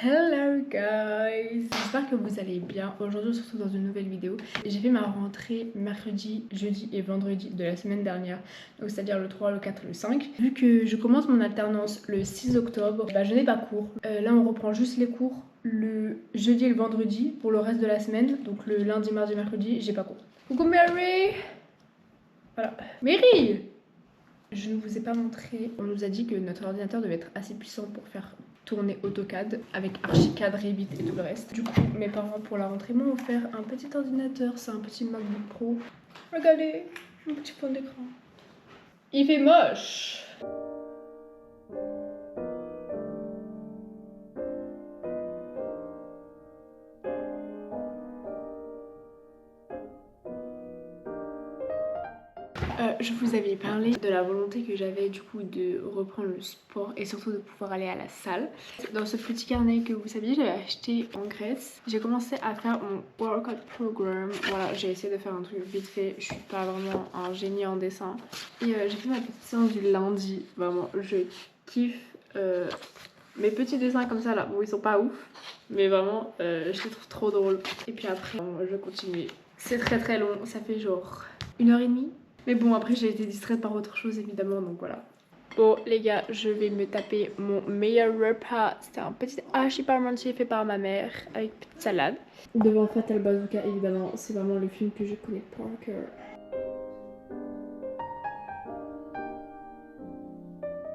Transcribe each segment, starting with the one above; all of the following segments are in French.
Hello guys, j'espère que vous allez bien. Aujourd'hui on se retrouve dans une nouvelle vidéo. J'ai fait ma rentrée mercredi, jeudi et vendredi de la semaine dernière, donc c'est-à-dire le 3, le 4, le 5. Vu que je commence mon alternance le 6 octobre, je n'ai pas cours. Là on reprend juste les cours le jeudi et le vendredi pour le reste de la semaine. Donc le lundi, mardi, mercredi, j'ai pas cours. Coucou Mary. Voilà. Mary. Je ne vous ai pas montré, on nous a dit que notre ordinateur devait être assez puissant pour faire tourner AutoCAD avec Archicad, Revit et tout le reste. Du coup, mes parents pour la rentrée m'ont offert un petit ordinateur, c'est un petit MacBook Pro. Regardez, mon petit fond d'écran. Il fait moche. Je vous avais parlé de la volonté que j'avais du coup de reprendre le sport et surtout de pouvoir aller à la salle. Dans ce petit carnet que vous saviez, j'avais acheté en Grèce. J'ai commencé à faire mon workout program. Voilà, j'ai essayé de faire un truc vite fait. Je suis pas vraiment un génie en dessin. Et j'ai fait ma petite séance du lundi. Vraiment, je kiffe mes petits dessins comme ça là. Bon, ils sont pas ouf, mais vraiment, je les trouve trop drôles. Et puis après, je continue. C'est très long, ça fait genre 1h30. Mais bon, après j'ai été distraite par autre chose évidemment, donc voilà. Bon les gars, je vais me taper mon meilleur repas. C'était un petit hachis parmentier fait par ma mère avec petite salade. Devant Fatal Bazooka évidemment, c'est vraiment le film que je connais par cœur.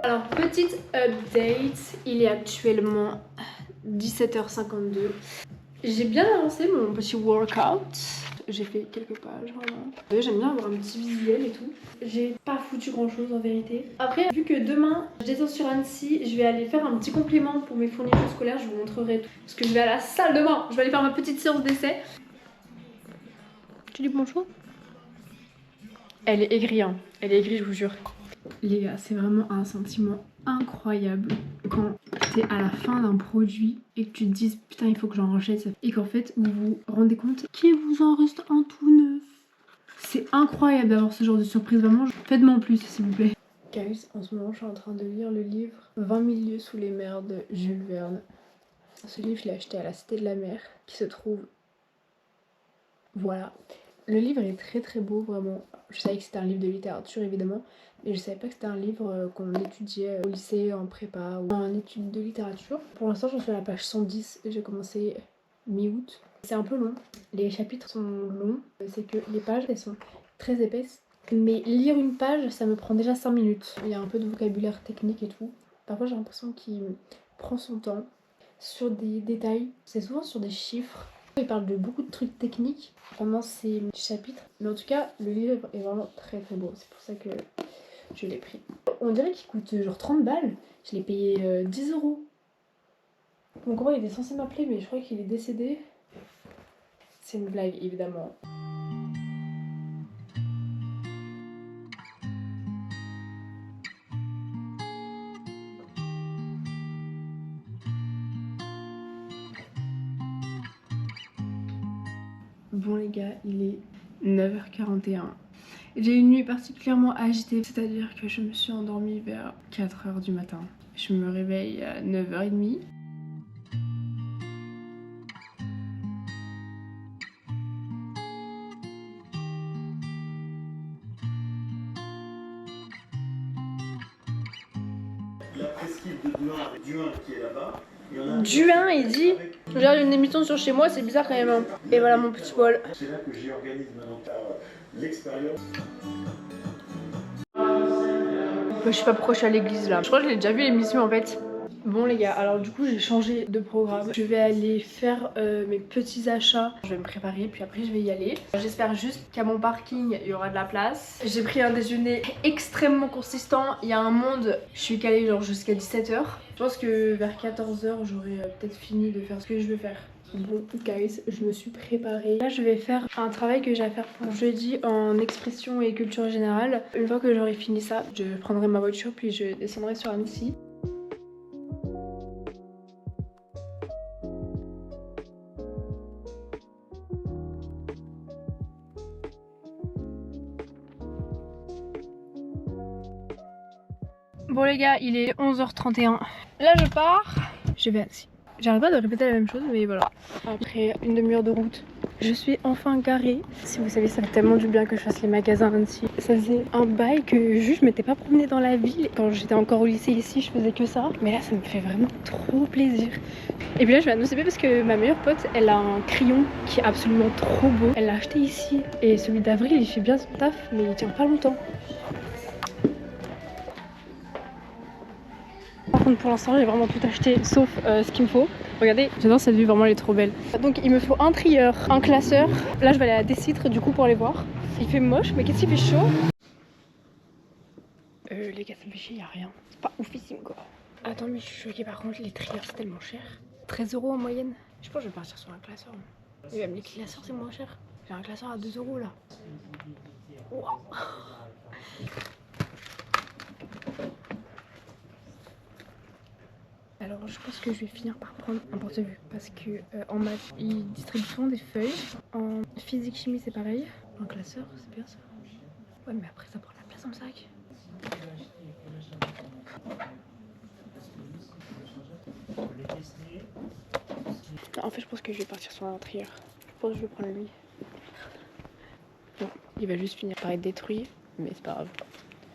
Alors petite update, il est actuellement 17h52. J'ai bien avancé mon petit workout. J'ai fait quelques pages vraiment. J'aime bien avoir un petit visuel et tout. J'ai pas foutu grand chose en vérité. Après, vu que demain je descends sur Annecy, je vais aller faire un petit complément pour mes fournitures scolaires. Je vous montrerai tout. Parce que je vais à la salle demain. Je vais aller faire ma petite séance d'essai. Tu dis bonjour? Elle est aigrie, hein. Elle est aigrie, je vous jure. Les gars, c'est vraiment un sentiment incroyable quand t'es à la fin d'un produit et que tu te dises putain il faut que j'en rachète et qu'en fait vous vous rendez compte qu'il vous en reste un tout neuf. C'est incroyable d'avoir ce genre de surprise, vraiment faites-moi en plus s'il vous plaît. Guys, en ce moment je suis en train de lire le livre 20 000 lieues sous les mers de Jules Verne. Ce livre je l'ai acheté à la Cité de la Mer qui se trouve... Voilà. Le livre est très beau vraiment. Je savais que c'était un livre de littérature évidemment, mais je savais pas que c'était un livre qu'on étudiait au lycée, en prépa ou en études de littérature. Pour l'instant j'en suis à la page 110 et j'ai commencé mi-août. C'est un peu long, les chapitres sont longs, c'est que les pages elles sont très épaisses. Mais lire une page ça me prend déjà 5 minutes. Il y a un peu de vocabulaire technique et tout. Parfois j'ai l'impression qu'il prend son temps sur des détails, c'est souvent sur des chiffres. Il parle de beaucoup de trucs techniques pendant ces chapitres, mais en tout cas le livre est vraiment très beau, c'est pour ça que je l'ai pris. On dirait qu'il coûte genre 30 balles, je l'ai payé 10 €. Mon gros il était censé m'appeler mais je crois qu'il est décédé. C'est une blague évidemment. Bon les gars, il est 9h41. J'ai une nuit particulièrement agitée, c'est-à-dire que je me suis endormie vers 4h du matin. Je me réveille à 9h30. La presqu'île de Duin qui est là-bas. Duin, il dit. Je regarde une émission sur chez moi, c'est bizarre quand même. Hein. Et voilà mon petit bol. C'est là que j'organise maintenant l'expérience. Je sais pas pourquoi je suis à l'église là. Je crois que je l'ai déjà vu l'émission en fait. Bon les gars, alors du coup j'ai changé de programme. Je vais aller faire mes petits achats. Je vais me préparer puis après je vais y aller. J'espère juste qu'à mon parking il y aura de la place. J'ai pris un déjeuner extrêmement consistant. Il y a un monde, je suis calée genre jusqu'à 17h. Je pense que vers 14h j'aurai peut-être fini de faire ce que je veux faire. Bon guys, je me suis préparée. Là je vais faire un travail que j'ai à faire pour jeudi en expression et culture générale. Une fois que j'aurai fini ça, je prendrai ma voiture puis je descendrai sur Annecy. Bon les gars, il est 11h31. Là je pars, je vais à Annecy. J'arrête pas de répéter la même chose, mais voilà. Après une demi-heure de route, je suis enfin garée. Si vous savez, ça fait tellement du bien que je fasse les magasins à Annecy. Ça faisait un bail que juste je m'étais pas promenée dans la ville. Quand j'étais encore au lycée ici, je faisais que ça. Mais là, ça me fait vraiment trop plaisir. Et puis là, je vais à Nocébé parce que ma meilleure pote, elle a un crayon qui est absolument trop beau. Elle l'a acheté ici. Et celui d'Avril, il fait bien son taf, mais il tient pas longtemps. Par contre, pour l'instant, j'ai vraiment tout acheté sauf ce qu'il me faut. Regardez, j'adore cette vue, vraiment elle est trop belle. Donc il me faut un trieur, un classeur. Là je vais aller à Décitre du coup pour aller voir. Il fait moche, mais qu'est-ce qu'il fait chaud? Les gars, ça me fait chier, y'a rien. C'est pas oufissime quoi. Attends, mais je suis choquée par contre, les trieurs c'est tellement cher. 13 € en moyenne. Je pense que je vais partir sur un classeur. Et même les classeurs c'est moins cher. J'ai un classeur à 2 € là. Wow. Alors je pense que je vais finir par prendre un porte-vue parce que en maths ils distribuent souvent des feuilles, en physique chimie c'est pareil, un classeur c'est bien ça. Ouais mais après ça prend la place dans le sac. Non, en fait je pense que je vais partir sur un trieur, je pense que je vais prendre lui. Bon, il va juste finir par être détruit mais c'est pas grave.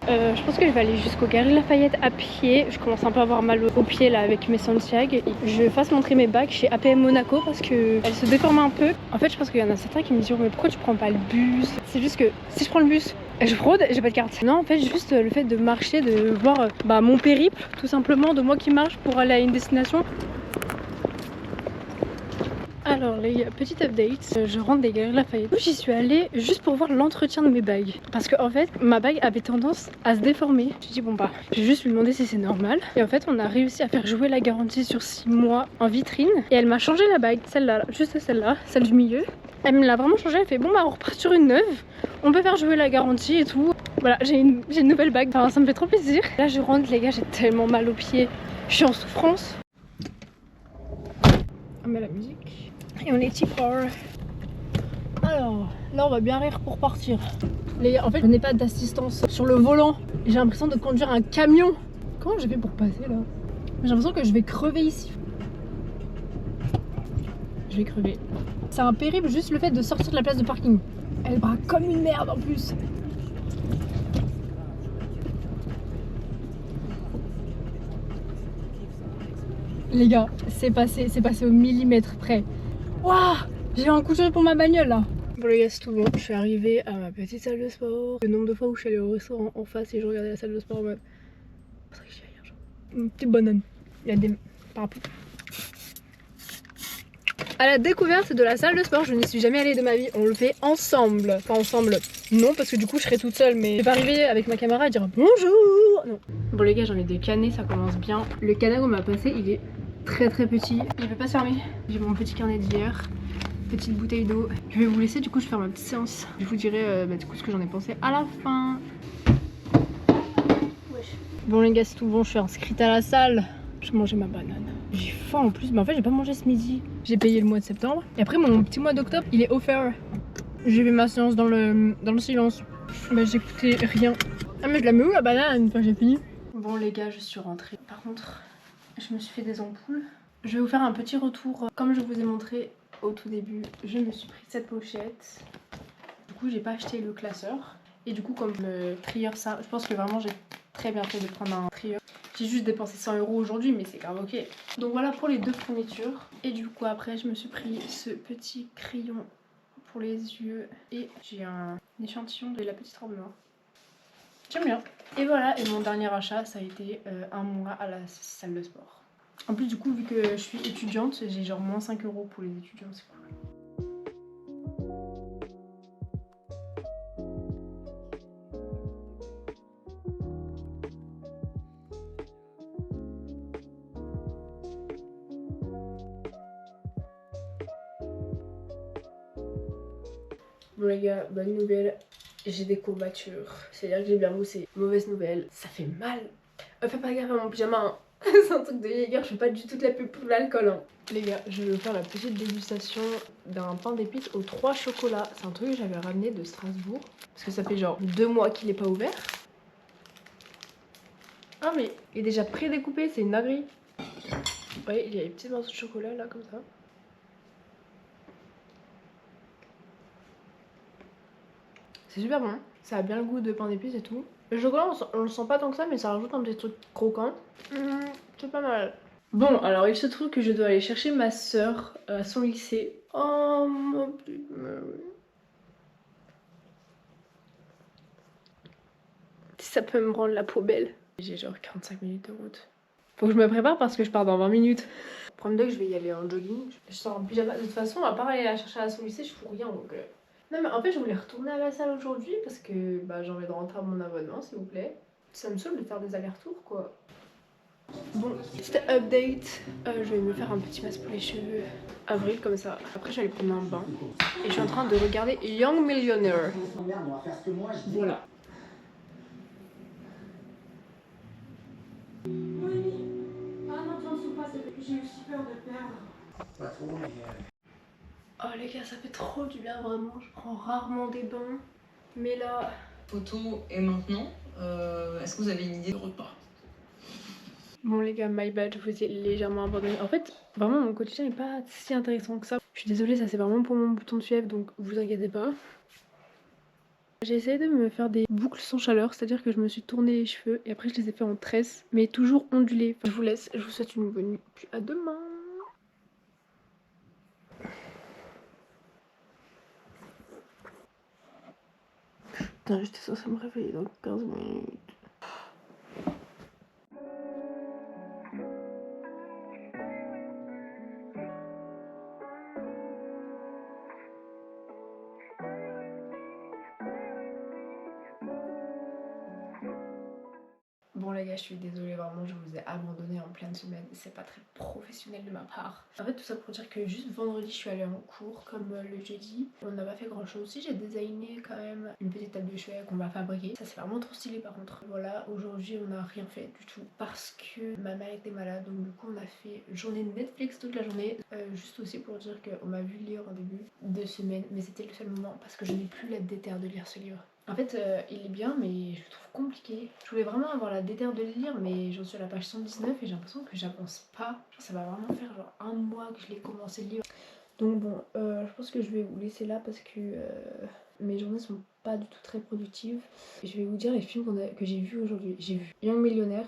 Je pense que je vais aller jusqu'au Galeries Lafayette à pied. Je commence un peu à avoir mal aux pieds là avec mes Santiago. Je fasse montrer mes bagues chez APM Monaco parce qu'elles se déforment un peu. En fait je pense qu'il y en a certains qui me disent mais pourquoi tu prends pas le bus? C'est juste que si je prends le bus, je fraude, j'ai pas de carte. Non en fait juste le fait de marcher, de voir mon périple tout simplement, de moi qui marche pour aller à une destination. Alors les gars, petite update, je rentre des Galeries Lafayette. J'y suis allée juste pour voir l'entretien de mes bagues. Parce que en fait, ma bague avait tendance à se déformer. Je dit bon bah, je vais juste lui demander si c'est normal. Et en fait, on a réussi à faire jouer la garantie sur 6 mois en vitrine. Et elle m'a changé la bague, celle-là, juste celle-là, celle du milieu. Elle me l'a vraiment changé, elle fait bon bah on repart sur une neuve. On peut faire jouer la garantie et tout. Voilà, j'ai une nouvelle bague, enfin, ça me fait trop plaisir. Là je rentre les gars, j'ai tellement mal aux pieds. Je suis en souffrance. On met la musique. Et on est tipper. Alors, là on va bien rire pour partir. Les gars, en fait je n'ai pas d'assistance sur le volant. J'ai l'impression de conduire un camion. Comment j'ai fait pour passer là? J'ai l'impression que je vais crever ici. Je vais crever. C'est un périple juste le fait de sortir de la place de parking. Elle braque comme une merde en plus. Les gars, c'est passé au millimètre près. Waouh, j'ai un coup de pour ma bagnole là. Bon les gars, c'est tout bon. Je suis arrivée à ma petite salle de sport. Le nombre de fois où je suis allée au restaurant en face et je regardais la salle de sport en mode. C'est vrai que j'y aille un jour. Une petite banane. Il y a des parapluies. À la découverte de la salle de sport, je n'y suis jamais allée de ma vie. On le fait ensemble. Enfin ensemble. Non, parce que du coup je serais toute seule. Mais je vais pas arriver avec ma caméra et dire bonjour. Non. Bon les gars, j'ai envie de canner, ça commence bien. Le canard qu'on m'a passé, il est très petit. Il veut pas se fermer. J'ai mon petit carnet d'hier. Petite bouteille d'eau. Je vais vous laisser, du coup je vais faire ma petite séance. Je vous dirai du coup ce que j'en ai pensé à la fin. Wesh. Bon les gars, c'est tout bon, je suis inscrite à la salle. Je vais manger ma banane. J'ai faim en plus, mais en fait j'ai pas mangé ce midi. J'ai payé le mois de septembre. Et après mon petit mois d'octobre, il est offert. J'ai fait ma séance dans le silence. Bah j'écoutais rien. Ah mais je la mets où la banane une fois que j'ai fini? Bon les gars, je suis rentrée. Par contre, je me suis fait des ampoules. Je vais vous faire un petit retour. Comme je vous ai montré au tout début, je me suis pris cette pochette. Du coup j'ai pas acheté le classeur. Et du coup comme le trieur ça, je pense que vraiment j'ai très bien fait de prendre un trieur. J'ai juste dépensé 100 € aujourd'hui mais c'est grave ok. Donc voilà pour les deux fournitures. Et du coup après je me suis pris ce petit crayon pour les yeux. Et j'ai un échantillon de la petite robe noire. J'aime bien. Et voilà, et mon dernier achat ça a été un mois à la salle de sport. En plus du coup vu que je suis étudiante, j'ai genre moins 5 € pour les étudiants, c'est cool. Bon les gars, bonne nouvelle, j'ai des courbatures. C'est-à-dire que j'ai bien bossé. Mauvaise nouvelle, ça fait mal. Fais pas gaffe à mon pyjama, hein. C'est un truc de vieillard, je fais pas du tout de la pub pour l'alcool. Hein. Les gars, je vais vous faire la petite dégustation d'un pain d'épices aux 3 chocolats. C'est un truc que j'avais ramené de Strasbourg. Parce que ça fait genre 2 mois qu'il est pas ouvert. Ah mais il est déjà pré-découpé, c'est une dinguerie. Ouais, il y a les petits morceaux de chocolat là, comme ça. C'est super bon. Ça a bien le goût de pain d'épices et tout. Le chocolat, on le sent pas tant que ça, mais ça rajoute un petit truc croquant. C'est pas mal. Bon, alors il se trouve que je dois aller chercher ma soeur à son lycée. Oh mon petit Mary. Ça peut me rendre la peau belle. J'ai genre 45 minutes de route. Faut que je me prépare parce que je pars dans 20 minutes. Premier degré, je vais y aller en jogging. Je sors en pyjama. De toute façon, à part aller la chercher à son lycée, je fous rien donc. Non, mais en fait, je voulais retourner à la salle aujourd'hui parce que bah, j'ai envie de rentrer à mon abonnement, s'il vous plaît. Ça me saoule de faire des allers-retours quoi. Bon, c'était update. Je vais me faire un petit masque pour les cheveux. Avril, comme ça. Après, je vais aller prendre un bain. Et je suis en train de regarder Young Millionaire. Voilà. J'ai eu si peur de perdre. Pas trop, mais. Oh les gars, ça fait trop du bien vraiment. Je prends rarement des bains. Mais là. Photo et maintenant, est-ce que vous avez une idée de repas? Bon les gars, my bad, je vous ai légèrement abandonné. En fait, vraiment mon quotidien n'est pas si intéressant que ça. Je suis désolée, ça c'est vraiment pour mon bouton de fièvre, donc vous inquiétez pas. J'ai essayé de me faire des boucles sans chaleur, c'est-à-dire que je me suis tourné les cheveux et après je les ai fait en tresse, mais toujours ondulés. Enfin, je vous laisse, je vous souhaite une bonne nuit, puis à demain. Putain, j'étais censée me réveiller dans 15 minutes. Bon les gars, je suis désolée, vraiment je vous ai abandonné en pleine semaine, c'est pas très professionnel de ma part. En fait tout ça pour dire que juste vendredi je suis allée en cours comme le jeudi. On n'a pas fait grand chose, si j'ai designé quand même une petite table de chevet qu'on va fabriquer. Ça c'est vraiment trop stylé par contre. Voilà, aujourd'hui on n'a rien fait du tout parce que ma mère était malade, donc du coup on a fait journée Netflix toute la journée. Juste aussi pour dire qu'on m'a vu lire en début de semaine, mais c'était le seul moment parce que je n'ai plus la déter de lire ce livre. En fait, il est bien, mais je le trouve compliqué. Je voulais vraiment avoir la déter de le lire, mais j'en suis à la page 119 et j'ai l'impression que j'avance pas. Genre, ça va vraiment faire genre un mois que je l'ai commencé le livre. Donc bon, je pense que je vais vous laisser là parce que mes journées sont pas du tout très productives. Je vais vous dire les films que j'ai vus aujourd'hui. J'ai vu Young Millionaire,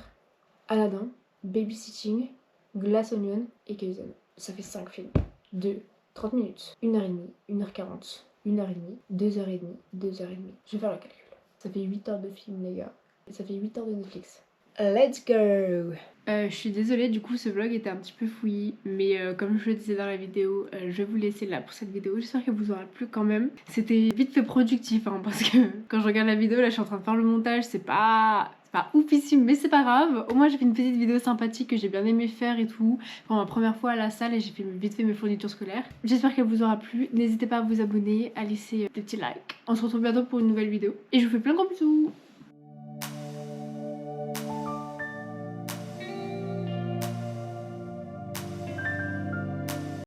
Aladdin, Babysitting, Glass Onion et Kaizen. Ça fait 5 films. De 30 minutes, 1h30, 1h40. 1h30, 2h30, 2h30. Je vais faire le calcul. Ça fait 8 heures de film, les gars. Et ça fait 8 heures de Netflix. Let's go! Je suis désolée, du coup, ce vlog était un petit peu fouillis. Mais comme je le disais dans la vidéo, je vais vous laisser là pour cette vidéo. J'espère qu'elle vous aura plu quand même. C'était vite fait productif, hein, parce que quand je regarde la vidéo, là, je suis en train de faire le montage. C'est pas oufissime, mais c'est pas grave. Au moins, j'ai fait une petite vidéo sympathique que j'ai bien aimé faire et tout. Pour ma première fois à la salle et j'ai fait vite fait mes fournitures scolaires. J'espère qu'elle vous aura plu. N'hésitez pas à vous abonner, à laisser des petits likes. On se retrouve bientôt pour une nouvelle vidéo. Et je vous fais plein de gros bisous.